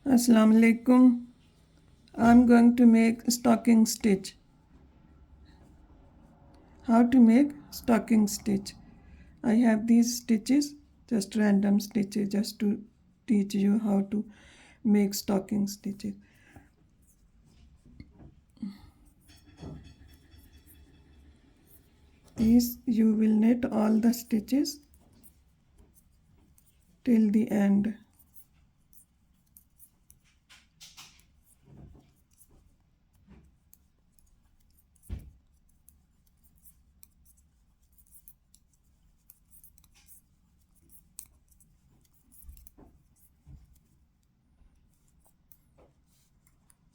Assalamu alaikum. I'm going to make stocking stitch. How to make stocking stitch? I have these stitches, just random stitches, just to teach you how to make stocking stitches. These you will knit all the stitches till the end.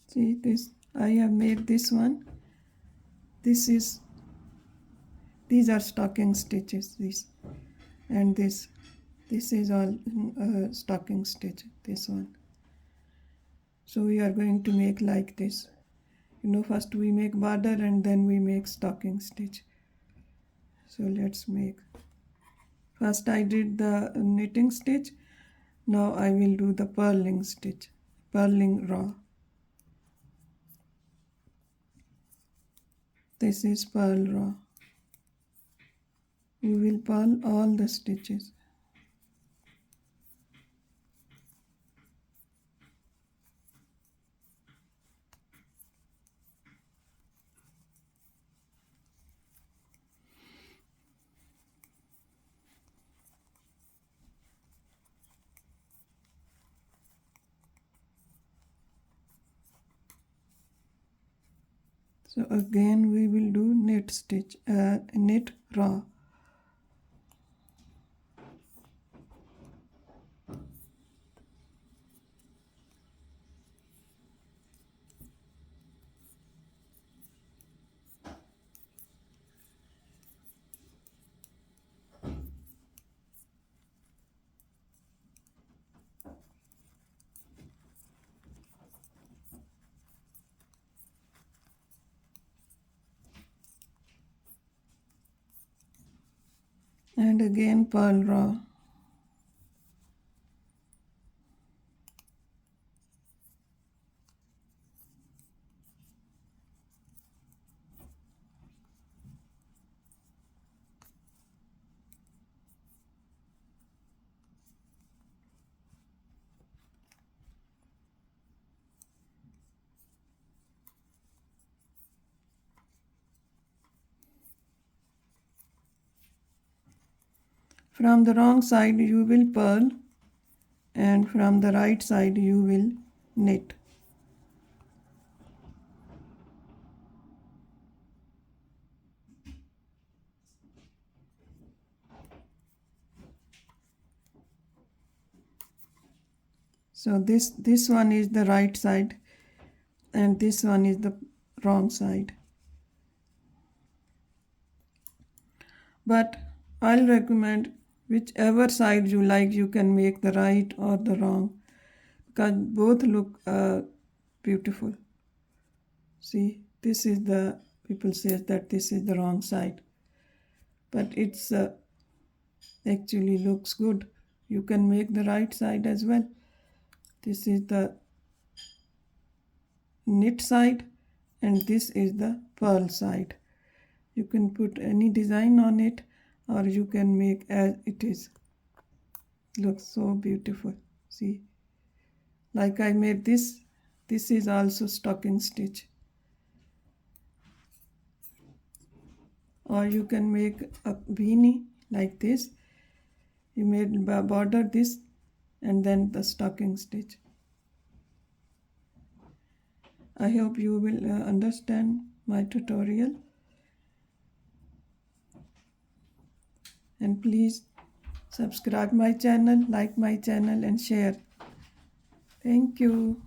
See this, I have made this one. This is, these are stocking stitches, this and this is all stocking stitch, this one. So we are going to make like this. First we make border and then we make stocking stitch. So let's make. First I did the knitting stitch. Now I will do the purling stitch, purling raw. This is purl raw. We will purl all the stitches. So again we will do knit stitch, knit raw. And again purl raw. From the wrong side you will purl and from the right side you will knit. So this one is the right side and this one is the wrong side. But I'll recommend whichever side you like, you can make the right or the wrong because both look beautiful. See, this is the, people say that this is the wrong side, but it's actually looks good. You can make the right side as well. This is the knit side and this is the purl side. You can put any design on it or you can make as it is. Looks so beautiful. See, like I made this is also stocking stitch. Or you can make a beanie like this. You made border this and then the stocking stitch. I hope you will understand my tutorial. And please subscribe my channel, like my channel and share. Thank you.